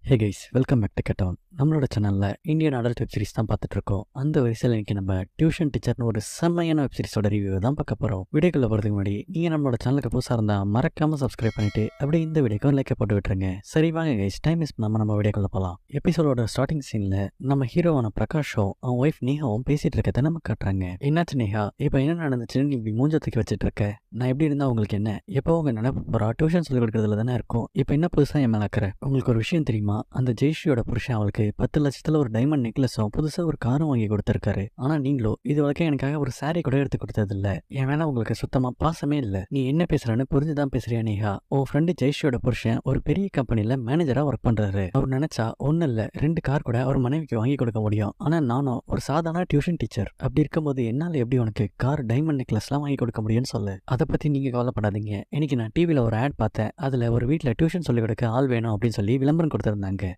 Hey guys, welcome back to get down. நம்மளோட சேனலில் Indian adult web series தான் பார்த்துட்டு இருக்கோம். அந்த வரிசையில் இன்றைக்கி நம்ம டியூஷன் டீச்சர்னு ஒரு செம்மையான வெப் சீரிஸோட ரிவ்யூ தான் பார்க்க போகிறோம். வீடியோக்குள்ள போகிறதுக்கு முன்னாடி நீங்கள் நம்மளோட சேனலுக்கு புதுசாக இருந்தால் மறக்காமல் சப்ஸ்கிரைப் பண்ணிட்டு அப்படியே இந்த வீடியோக்கு லைக் போட்டு விட்டுருங்க. சரி வாங்க கைஸ், டைம் மிஸ் பண்ணாமல் நம்ம வீடியோக்குள்ள போகலாம். எபிசோடோட ஸ்டார்டிங் சீனில் நம்ம ஹீரோவான பிரகாஷும் அவன் ஒய்ஃப் நேஹாவும் பேசிகிட்டு இருக்கதை நம்ம காட்டுறாங்க. என்னாச்சு நேஹா, இப்போ என்ன நடந்துச்சுன்னு நீ இப்படி மூஞ்ச தூக்கி வச்சுட்டு இருக்க? நான் எப்படி இருந்தால் உங்களுக்கு என்ன? எப்போ உங்கள் நினைப்பு போகிறா டியூஷன் சொல்லிக் கொடுக்குறதுல தானே இருக்கும். இப்போ என்ன புதுசாக என் மேலே இருக்கிற? உங்களுக்கு ஒரு விஷயம் தெரியுமா? அந்த ஜெயஸ்ரீயோட புருஷன் அவளுக்கு 10 லட்சத்தில் ஒரு டைமண்ட் நெக்லஸும் புதுசாக ஒரு காரும் வாங்கி கொடுத்துருக்காரு. ஆனால் நீங்களோ இது வரைக்கும் எனக்காக ஒரு சாரி கூட எடுத்து கொடுத்ததில்ல. என் மேலே உங்களுக்கு சுத்தமாக பாசமே இல்லை. நீ என்ன பேசுறன்னு புரிஞ்சுதான் பேசுறியா நேஹா? உன் ஃப்ரெண்டு ஜெயஸ்ரீயோட புருஷன் ஒரு பெரிய கம்பெனியில் மேனேஜராக ஒர்க் பண்ணுறாரு. அவர் நினைச்சா ஒன்றும் இல்லை 2 கார் கூட அவர் மனைவிக்கு வாங்கி கொடுக்க முடியும். ஆனால் நானும் ஒரு சாதாரண டியூஷன் டீச்சர். அப்படி இருக்கும்போது என்னால் எப்படி உனக்கு கார் டைமண்ட் நெக்லஸ்லாம் வாங்கி கொடுக்க முடியும்னு சொல்லு. அதை பற்றி நீங்கள் கவலைப்படாதீங்க. இன்னைக்கு நான் டிவியில் ஒரு ஆட் பார்த்தேன். அதில் ஒரு வீட்டில் டியூஷன் சொல்லிக் கொடுக்க ஆள் வேணும் அப்படின்னு சொல்லி விளம்பரம் கொடுத்துருந்தாங்க.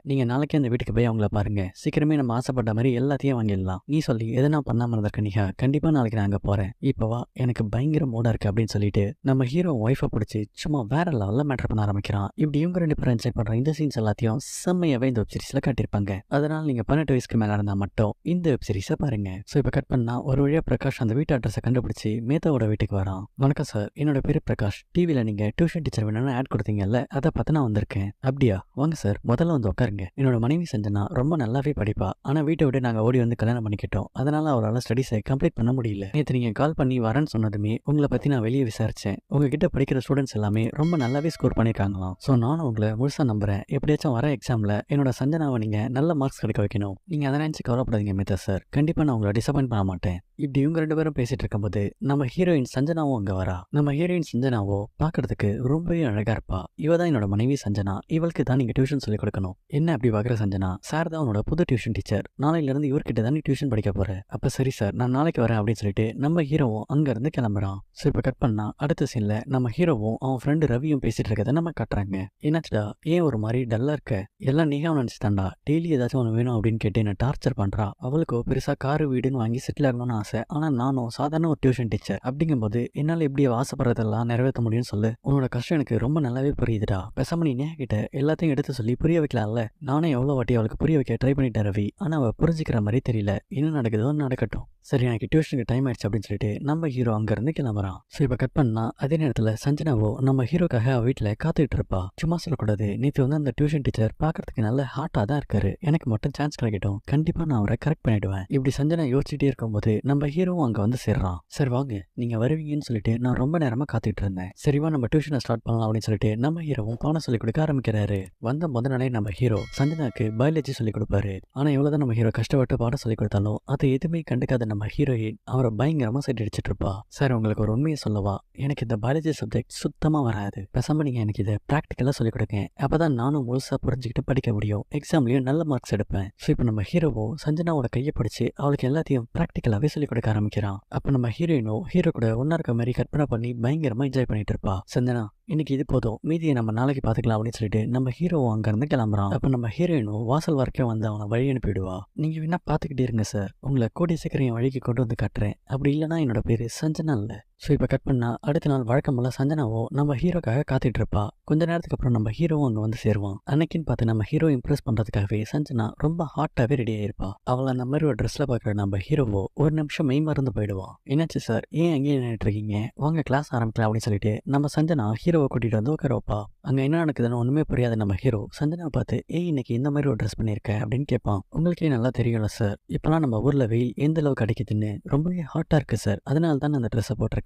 நீங்கள் நாளைக்கு அந்த வீட்டுக்கு போய் அவங்கள பாருங்க. சீக்கிரமே நம்ம ஆசைப்பட்ட மாதிரி எல்லாத்தையும் வாங்கிடலாம். நீ சொல்லி எதை நான் பண்ணாமல் இருந்திருக்க நீஹா? கண்டிப்பாக நாளைக்கு நான் அங்கே போகிறேன். இப்போவா எனக்கு பயங்கர மூடாக இருக்குது அப்படின்னு சொல்லிட்டு நம்ம ஹீரோ ஒய்ஃபை பிடிச்சி சும்மா வேற லெவலில் மேட்டர் பண்ண ஆரம்பிக்கிறான். இப்படி இவங்க 2 பேரும் என்ஜாய் பண்ணுற இந்த சீன்ஸ் எல்லாத்தையும் செம்மையாகவே இந்த வெப் சீரிஸில் காட்டியிருப்பாங்க. அதனால் நீங்கள் 18 வயசுக்கு மேலே இருந்தால் மட்டும் இந்த வெப் சீரிஸை பாருங்க. ஸோ இப்போ கட் பண்ணால் ஒரு வழியாக பிரகாஷ் அந்த வீட்டு அட்ரஸை கண்டுபிடிச்சி மேத்தாவோட வீட்டுக்கு வரான். வணக்கம் சார், என்னோட பேர் பிரகாஷ். டிவியில் நீங்கள் டியூஷன் டீச்சர் வேணும்னு ஆட் கொடுத்தீங்கல்ல, அதை பார்த்து நான் வந்திருக்கேன். அப்படியா? வாங்க சார், முதல்ல வந்து உட்காருங்க. என்னோட மனைவி சஞ்சனா ரொம்ப நல்லாவே படிப்பா. ஆனால் வீட்டை விட்டு நாங்கள் ஓடி வந்து கல்யாணம் பண்ணிக்கிட்டோம். அதனால அவரால் ஸ்டடீஸை கம்ப்ளீட் பண்ண முடியல. நேற்று நீங்கள் கால் பண்ணி வரேன்னு சொன்னதுமே உங்களை பற்றி நான் வெளியே விசாரித்தேன். உங்ககிட்ட படிக்கிற ஸ்டூடெண்ட்ஸ் எல்லாமே ரொம்ப நல்லாவே ஸ்கோர் பண்ணியிருக்காங்களாம். ஸோ நானும் உங்களை முழுசாக நம்புறேன். எப்படியாச்சும் வர எக்ஸாமில் என்னோட சஞ்சனாவை நீங்கள் நல்ல மார்க்ஸ் கிடைக்க வைக்கணும். நீங்கள் அதை நினச்சி கவலைப்படாதீங்க மித்தர் சார். கண்டிப்பாக நான் உங்களை டிசப்பாயின்ட் பண்ண மாட்டேன். இப்படி இவங்க 2 பேரும் பேசிட்டு இருக்கும்போது நம்ம ஹீரோயின் சஞ்சனாவும் அங்கே வரா. நம்ம ஹீரோயின் சஞ்சனாவோ பார்க்கறதுக்கு ரொம்பவே அழகா இருப்பா. இவ தான் என்னோட மனைவி சஞ்சனா. இவளுக்கு தான் நீங்கள் டியூஷன் சொல்லிக் கொடுக்கணும். என்ன அப்படி பார்க்குற சஞ்சனா? சார் தான் உன்னோட புது டியூஷன் டீச்சர். நாளையிலேருந்து இவர்கிட்ட தான் நீ டியூஷன் படிக்க போற. அப்போ சரி சார், நான் நாளைக்கு வரேன் அப்படின்னு சொல்லிட்டு நம்ம ஹீரோவும் அங்கேருந்து கிளம்புறான். ஸோ இப்போ கட் பண்ணா அடுத்த சீனில் நம்ம ஹீரோவும் அவன் ஃப்ரெண்டு ரவியும் பேசிட்டு இருக்கதை நம்ம காட்டுறாங்க. என்னாச்சுடா, ஏன் ஒரு மாதிரி டல்லாக இருக்க? எல்லாம் நீகாவும் நினச்சிட்டாண்டா. டெய்லி ஏதாச்சும் ஒன்று வேணும் அப்படின்னு கேட்டு என்ன டார்ச்சர் பண்ணுறா. அவளுக்கு பெருசாக காரு வீடுன்னு வாங்கி செட்டில் ஆகணும்னு ஆசை. ஆனால் நானும் சாதாரண ஒரு டியூஷன் டீச்சர். அப்படிங்கும்போது என்னால் எப்படி ஆசைப்படுறதெல்லாம் நிறைவேற்ற முடியும்னு சொல்லு. உன்னோட கஷ்டம் எனக்கு ரொம்ப நல்லாவே புரியுதுடா. பேசாம நீ நேஹா கிட்ட எல்லாத்தையும் எடுத்து சொல்லி புரிய வைக்கலாம்ல. நானே எவ்வளோ வாட்டி அவளுக்கு புரிய வைக்க ட்ரை பண்ணிட்டேன் ரவி. ஆனால் அவள் புரிஞ்சிக்கிற மாதிரி தெரியல. என்ன நடக்குதோ நடக்கட்டும். சரி, எனக்கு டியூஷனுக்கு டைம் ஆயிடுச்சு அப்படின்னு சொல்லிட்டு நம்ம ஹீரோ அங்கேருந்து கிளம்புறான். ஸோ இப்போ கட் பண்ணா அதே நேரத்தில் சஞ்சனாவோ நம்ம ஹீரோக்காக அவள் வீட்டில் காத்துக்கிட்டு இருப்பா. சும்மா சொல்லக்கூடாது, நேற்று வந்து அந்த டியூஷன் டீச்சர் பார்க்கறதுக்கு நல்ல ஹாட்டாக தான் இருக்காரு. எனக்கு மட்டும் சான்ஸ் கிடைக்கட்டும், கண்டிப்பாக நான் அவரை கரெக்ட் பண்ணிடுவேன். இப்படி சஞ்சனா யோசிச்சுட்டே இருக்கும்போது நம்ம ஹீரோவும் அங்கே வந்து சேர்றான். சரி வாங்க, நீங்கள் வருவீங்கன்னு சொல்லிட்டு நான் ரொம்ப நேரமாக காத்துக்கிட்டு இருந்தேன். சரிவா நம்ம டியூஷனை ஸ்டார்ட் பண்ணலாம் அப்படின்னு சொல்லிட்டு நம்ம ஹீரோவும் பாடம் சொல்லிக் கொடுக்க ஆரம்பிக்கிறாரு. வந்த முத நாளே நம்ம ஹீரோ சஞ்சனாக்கு பயாலஜி சொல்லிக் கொடுப்பாரு. ஆனால் எவ்வளோதான் நம்ம ஹீரோ கஷ்டப்பட்டு பாடம் சொல்லிக் கொடுத்தாலும் அதை எதுவுமே கண்டுக்காத நம்ம ஹீரோயின் அவரை பயங்கரமாக சைட் அடிச்சிட்டு இருப்பா. சார், உங்களுக்கு ஒரு உண்மையை சொல்லவா? எனக்கு இந்த பயாலஜி சப்ஜெக்ட் சுத்தமாக வராது. பேசாம நீங்கள் எனக்கு இதை ப்ராக்டிக்கலாக சொல்லிக் கொடுங்க. அப்போ தான் நானும் முழுசாக புரிஞ்சுக்கிட்டு படிக்க முடியும். எக்ஸாம்லேயும் நல்ல மார்க்ஸ் எடுப்பேன். ஸோ இப்போ நம்ம ஹீரோவோ சஞ்சனாவோட கையை பிடிச்சி அவளுக்கு எல்லாத்தையும் ப்ராக்டிக்கலாகவே சொல்லிக் கொடுக்க ஆரம்பிக்கிறான். அப்போ நம்ம ஹீரோயினோ ஹீரோ கூட ஒன்றா இருக்க மாதிரி கற்பனை பண்ணி பயங்கரமாக என்ஜாய் பண்ணிட்டு இருப்பா. சஞ்சனா, இன்னைக்கு இது போதும், மீதியை நம்ம நாளைக்கு பார்த்துக்கலாம் அப்படின்னு சொல்லிட்டு நம்ம ஹீரோவும் அங்கேருந்து கிளம்புறான். அப்போ நம்ம ஹீரோயினும் வாசல் வரைக்கும் வந்து அவனை வழி அனுப்பிடுவா. நீங்கள் வேணா பார்த்துக்கிட்டே இருங்க சார், உங்களை கூடிய சீக்கிரம் என் வழிக்கு கொண்டு வந்து காட்டுறேன். அப்படி இல்லைனா என்னோட பேர் சஞ்சனா இல்லை. ஸோ இப்போ கட் பண்ணா அடுத்த நாள் வழக்கம் போல சஞ்சனாவோ நம்ம ஹீரோக்காக காத்துட்டு இருப்பா. கொஞ்ச நேரத்துக்கு அப்புறம் நம்ம ஹீரோவும் அங்கே வந்து சேருவான். அன்னைக்குன்னு பார்த்து நம்ம ஹீரோ இம்ப்ரெஸ் பண்ணுறதுக்காகவே சஞ்சனா ரொம்ப ஹாட்டாகவே ரெடி ஆயிருப்பா. அவளை அந்த மாதிரி ஒரு ட்ரெஸ்ஸில் பார்க்குற நம்ம ஹீரோவோ ஒரு நிமிஷம் மெய் மறந்து போயிடுவான். என்னாச்சு சார், ஏன் அங்கேயே நின்றுட்டு இருக்கீங்க? வாங்க கிளாஸ் ஆரம்பிக்கலாம் அப்படின்னு சொல்லிட்டு நம்ம சஞ்சனா ஹீரோவை கூட்டிகிட்டு வந்து உட்கார வைப்பா. அங்கே என்ன நடக்குதுன்னு ஒன்றுமே புரியாத நம்ம ஹீரோ சஞ்சனாவை பார்த்து இன்னைக்கு இந்த மாதிரி ஒரு ட்ரெஸ் பண்ணியிருக்க அப்படின்னு கேட்பான். உங்களுக்கே நல்லா தெரியல சார், இப்போலாம் நம்ம ஊரில் வெயில் எந்த அளவுக்கு அடிக்குதுன்னு ரொம்பவே ஹாட்டாக இருக்குது சார். அதனால தான் நான் அந்த ட்ரெஸ்ஸை போட்டிருக்கேன்.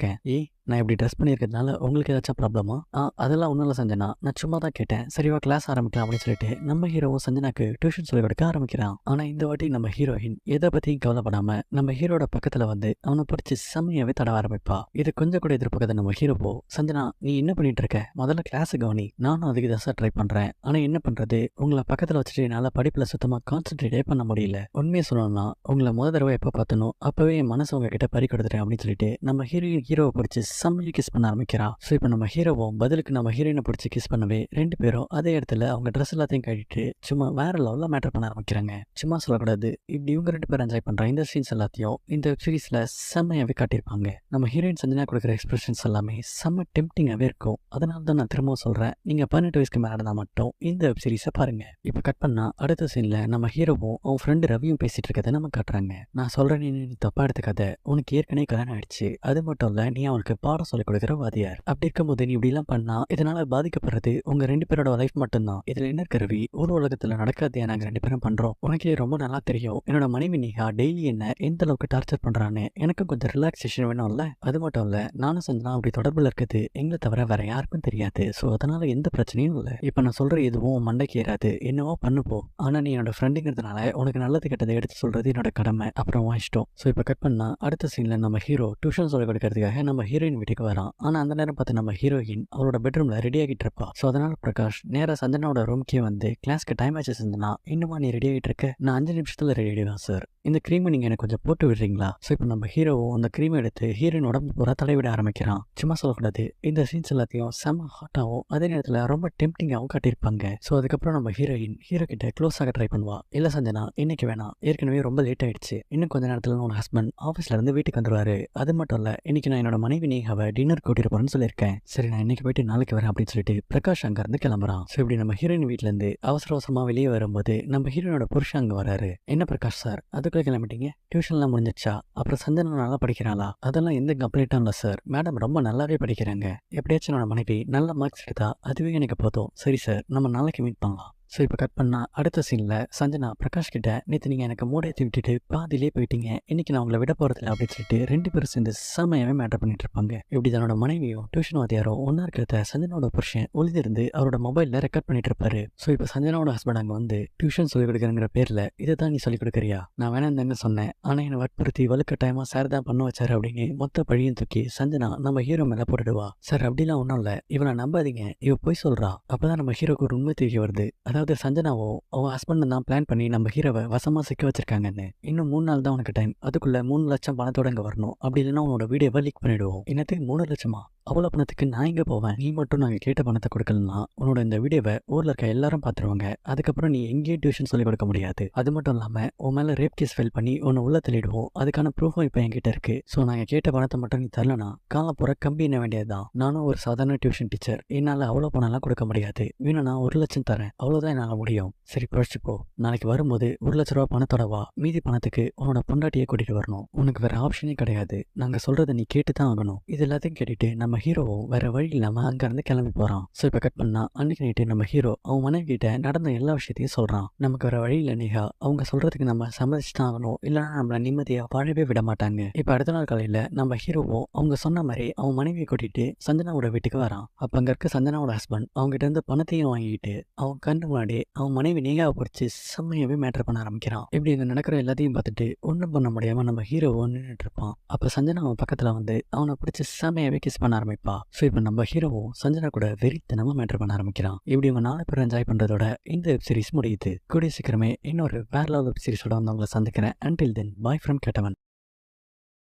நான் இப்படி ட்ரெஸ் பண்ணியிருக்கிறதுனால உங்களுக்கு ஏதாச்சும் ப்ராப்ளமா? அதெல்லாம் ஒன்றும் இல்லை சஞ்சனா, நான் சும்மா தான் கேட்டேன். சரிவா கிளாஸ் ஆரம்பிக்கலாம் அப்படின்னு சொல்லிட்டு நம்ம ஹீரோவும் சஞ்சனாக்கு டியூஷன் சொல்லிக் கொடுக்க ஆரம்பிக்கிறான். ஆனால் இந்த வாட்டி நம்ம ஹீரோயின் எதை பற்றியும் கவலைப்படாம நம்ம ஹீரோட பக்கத்தில் வந்து அவனை பிடிச்சி செம்மையாவே தடவ ஆரம்பிப்பா. இது கொஞ்சம் கூட எதிர்பார்க்காத நம்ம ஹீரோவோ, சஞ்சனா நீ என்ன பண்ணிட்டு இருக்க? முதல்ல கிளாஸு கவனி. நானும் அதுக்கு தான் சார் ட்ரை பண்ணுறேன். ஆனால் என்ன பண்ணுறது, உங்களை பக்கத்தில் வச்சுட்டு என்னால் படிப்பில் சுத்தமாக கான்சென்ட்ரேட்டே பண்ண முடியல. உண்மையை சொல்லணும்னா உங்களை முத தடவை எப்போ பார்த்தனோ அப்போவே என் மனசு உங்ககிட்ட பறி கொடுத்துட்டேன் அப்படின்னு சொல்லிட்டு நம்ம ஹீரோவை பிடிச்சி செம்மையை கிஸ் பண்ண ஆரம்பிக்கிறான். ஸோ இப்போ நம்ம ஹீரோவும் பதிலுக்கு நம்ம ஹீரோயினை பிடிச்சி கிஸ் பண்ணவே 2 பேரும் அதே இடத்துல அவங்க ட்ரெஸ் எல்லாத்தையும் கட்டிட்டு சும்மா வேற லெவலில் மேட்டர் பண்ண ஆரம்பிக்கிறாங்க. சும்மா சொல்லக்கூடாது, இப்படி இவங்க 2 பேரும் என்ஜாய் பண்ற இந்த சீன்ஸ் எல்லாத்தையும் இந்த வெப் சீரிஸ்ல செம்மையாவே காட்டியிருப்பாங்க. நம்ம ஹீரோயின் சஞ்சனா கொடுக்குற எக்ஸ்பிரஷன்ஸ் எல்லாமே செம்ம டெம்ப்டிங்காகவே இருக்கும். அதனால தான் நான் திரும்பவும் சொல்றேன், நீங்க 18 வயசுக்கு மேலே இருந்தால் மட்டும் இந்த வெப் சீரிஸை பாருங்க. இப்போ கட் பண்ணா அடுத்த சீன்ல நம்ம ஹீரோவும் அவன் ஃப்ரெண்டு ரவியும் பேசிட்டு இருக்கதை நம்ம காட்டுறாங்க. நான் சொல்றேன், நீ தப்பா எடுத்துக்காத, உனக்கு ஏற்கனவே கல்யாணம் ஆயிடுச்சு. அது மட்டும் இல்ல, நீ அவனுக்கு பாடம் சொல்லிக் கொடுக்குற வாதியார். அப்படி இருக்கும்போது நீ இப்படி எல்லாம் பண்ணா இதனால பாதிக்கப்படுறது உங்க 2 பேரோட லைஃப் மட்டும்தான். இதுல என்ன இருக்க ரவி, ஒரு உலகத்துல நடக்காது நாங்க 2 பேரும் பண்றோம். உனக்கே ரொம்ப நல்லா தெரியும் என்னோட மனைவி நேஹா டெய்லி என்ன எந்த அளவுக்கு டார்ச்சர் பண்றான்னு. எனக்கும் கொஞ்சம் ரிலாக்ஸேஷன் வேணும்ல. அது மட்டும் இல்ல, நானும் சஞ்சனா அப்படி தொடர்புல இருக்குது எங்களை தவிர வேற யாருக்கும் தெரியாது. ஸோ அதனால எந்த பிரச்சனையும் இல்லை. இப்ப நான் சொல்ற எதுவும் மண்டைக்கு ஏறாது, என்னவோ பண்ணுப்போ. ஆனா நீ என்னோட ஃப்ரெண்டுங்கிறதுனால உனக்கு நல்லது கெட்டதை எடுத்து சொல்றது என்னோட கடமை. அப்புறம் இஷ்டம். ஸோ இப்போ கட் பண்ணா அடுத்த சீன்ல நம்ம ஹீரோ டியூஷன் சொல்லிக் கொடுக்கறதுக்காக நம்ம ஹீரோயின் வீட்டுக்கு வரான். ஆனா அந்த நேரம் பார்த்து நம்ம ஹீரோயின் அவரோட பெட்ரூம்ல ரெடி ஆகிட்டு இருப்பா. ஸோ அதனால பிரகாஷ் நேரா சஞ்சனாவோட ரூம்க்கே வந்து கிளாஸ்க்கு டைம் ஆச்சு சந்தனா, இன்னுமா நீ ரெடி ஆகிட்டு இருக்க? நான் 5 நிமிஷத்துல ரெடி ஆகிடுவேன் சார். இந்த க்ரீமை நீங்க எனக்கு கொஞ்சம் போட்டு விடுறீங்களா? ஸோ இப்போ நம்ம ஹீரோவும் அந்த க்ரீமை எடுத்து ஹீரோயின் உடம்பு பூரா தடவிட ஆரம்பிக்கிறான். சும்மா சொல்லக்கூடாது, இந்த சீன்ஸ் எல்லாத்தையும் செம்ம ஹாட்டாகவும் அதே நேரத்தில் ரொம்ப டெம்ப்டிங்காகவும் காட்டியிருப்பாங்க. ஸோ அதுக்கப்புறம் நம்ம ஹீரோயின் ஹீரோ கிட்ட க்ளோஸ் ஆக ட்ரை பண்ணுவா. இல்ல சஞ்சனா, இன்னைக்கு வேணாம், ஏற்கனவே ரொம்ப லேட் ஆயிடுச்சு. இன்னும் கொஞ்ச நேரத்தில் உன் ஹஸ்பண்ட் ஆஃபீஸ்ல இருந்து வீட்டுக்கு வந்துருவாரு. அது மட்டும் இல்ல, இன்னைக்கு நான் என்னோட மனைவி நேஹாவை டின்னர் கூட்டிட்டு போறேன்னு சொல்லியிருக்கேன். சரி, நான் இன்னைக்கு போயிட்டு நாளைக்கு வரேன் அப்படின்னு சொல்லிட்டு பிரகாஷ் அங்க இருந்து கிளம்புறான். ஸோ இப்படி நம்ம ஹீரோயின் வீட்டுல இருந்து அவசர அவசரமா வெளியே வரும்போது நம்ம ஹீரோனோட புருஷன் அங்க வராரு. என்ன பிரகாஷ் சார், அதுக்குள்ள கிளம்பிட்டீங்க? டியூஷன்லாம் முடிஞ்சிச்சா? அப்புறம் சஞ்சனா நல்லா படிக்கிறாளா? அதெல்லாம் எந்த கம்ப்ளைண்ட்டும் இல்லை சார். மேடம் ரொம்ப நல்லாவே படிக்கிறாங்க. எப்படியாச்சும் என்னோட மனைவி நல்ல மார்க்ஸ் எடுத்தா அதுவே எனக்கு போதும். சரி சார், நம்ம நாளைக்கு மீட் பண்ணலாம். ஸோ இப்போ கட் பண்ணா அடுத்த சீனில் சஞ்சனா பிரகாஷ் கிட்ட, நேற்று நீங்கள் எனக்கு மூடையத்தை விட்டுட்டு பாதிலே போயிட்டீங்க, இன்னைக்கு நான் உங்களை விட போகிறதில்ல அப்படின்னு சொல்லிட்டு 2 பேரும் சேர்ந்து செம்மையாகவே மேட்டர் பண்ணிட்டு இருப்பாங்க. இப்படி தன்னோட மனைவியும் டியூஷன் வாத்தியாரோ ஒன்றா இருக்கிறத சஞ்சனாவோட புருஷன் ஒளிந்திருந்து அவரோட மொபைலில் ரெக்கார்ட் பண்ணிட்டு இருப்பாரு. ஸோ இப்போ சஞ்சனாவோட ஹஸ்பண்ட் அங்கே வந்து, டியூஷன் சொல்லிக் கொடுக்குறங்கிற பேரில் இதை தான் நீ சொல்லிக் கொடுக்குறியா? நான் வேணாம் தாங்க சொன்னேன், ஆனால் என்னை வற்புறுத்தி வலுக்கட்டாயமாக சார் தான் பண்ண வச்சாரு அப்படின்னு மொத்த பழியும் தூக்கி சஞ்சனா நம்ம ஹீரோ மேலே போட்டுடுவா. சார் அப்படிலாம் ஒன்றும் இல்லை, இவனை நம்பாதீங்க, இவ போய் சொல்கிறா. அப்போ தான் நம்ம ஹீரோக்கு ஒரு உண்மை தெரிய வருது. அதாவது சஞ்சனாவோ அவன் ஹஸ்பண்ட் தான் பிளான் பண்ணி நம்ம ஹீரோவை வசமா சிக்க வச்சிருக்காங்கன்னு. இன்னும் 3 நாள் தான் உனக்கு டைம். அதுக்குள்ள 3 லட்சம் பணத்தோட இங்க வரணும். அப்படி இல்லைன்னா உன்னோட வீடியோவை லீக் பண்ணிடுவோம். என்னத்துக்கு 3 லட்சமா? அவ்வளோ பணத்துக்கு நான் எங்கே போவேன்? நீ மட்டும் நாங்கள் கேட்ட பணத்தை கொடுக்கலன்னா உன்னோட இந்த வீடியோவை ஊரில் இருக்க எல்லாரும் பார்த்துருவாங்க. அதுக்கப்புறம் நீ எங்கேயும் டியூஷன் சொல்லிக் கொடுக்க முடியாது. அது மட்டும் இல்லாமல் உன் மேலே ரேப் கேஸ் ஃபைல் பண்ணி உன்னை உள்ள தள்ளிடுவோம். அதுக்கான ப்ரூஃபும் இப்போ என்கிட்ட இருக்கு. ஸோ நாங்கள் கேட்ட பணத்தை மட்டும் நீ தரலனா காலம் பூரா கம்பி என்ன வேண்டியதுதான். நானும் ஒரு சாதாரண டியூஷன் டீச்சர், என்னால் அவ்வளோ பணம்லாம் கொடுக்க முடியாது. வேணும்னா 1 லட்சம் தரேன், அவ்வளோதான் என்னால் முடியும். சரி பழச்சிப்போ, நாளைக்கு வரும்போது 1 லட்ச ரூபா பணத்தோட வா. மீதி பணத்துக்கு உன்னோட பொண்டாட்டியை கூட்டிட்டு வரணும். உனக்கு வேற ஆப்ஷனே கிடையாது. நாங்கள் சொல்றதை நீ கேட்டு தான் ஆகணும். இது எல்லாத்தையும் கேட்டுட்டு நம்ம ஹீரோவும் வேற வழி இல்லாம அங்க இருந்து கிளம்பி போறான். ஸோ இப்போ கட் பண்ணா அன்னைக்கு நைட்டு நம்ம ஹீரோ அவன் மனைவி கிட்ட நடந்த எல்லா விஷயத்தையும் சொல்றான். நமக்கு வேற வழி இல்லை நேஹா, அவங்க சொல்றதுக்கு நம்ம சம்மதிச்சு தான் ஆகணும், இல்லைன்னா நம்மள நிம்மதியா வாழவே விட மாட்டாங்க. இப்போ அடுத்த நாள் காலையில நம்ம ஹீரோவும் அவங்க சொன்ன மாதிரி அவன் மனைவியை கூட்டிட்டு சஞ்சனாவோட வீட்டுக்கு வரான். அப்ப அங்க இருக்க சஞ்சனாவோட ஹஸ்பண்ட் அவங்க கிட்ட இருந்து பணத்தையும் வாங்கிட்டு அவன் கண்ணு முன்னாடி அவன் மனைவி நேஹாவை பொறிச்சு செம்மையாவே மேட்டர் பண்ண ஆரம்பிக்கிறான். இப்படி இங்க நடக்கிற எல்லாத்தையும் பார்த்துட்டு ஒன்றும் பண்ண முடியாம நம்ம ஹீரோவை நின்றுட்டு இருப்பான். அப்ப சஞ்சனா அவன் பக்கத்துல வந்து அவனை பிடிச்சி செம்மையாவே கிஸ் பண்ண ஆரம்பிப்பா. ஸோ இப்போ நம்ம ஹீரோவும் சஞ்சனா கூட வெறித்தனமா மேட்டர் பண்ண ஆரம்பிக்கிறான். இப்படி இவங்க 4 பேர் என்ஜாய் பண்றதோட இந்த வெப் சீரிஸ் முடியுது. கூடிய சீக்கிரமே இன்னொரு வேற லெவல் வெப் சீரிஸோட வந்து உங்களை சந்திக்கிறேன். Until then, bye from கேட்டவன்.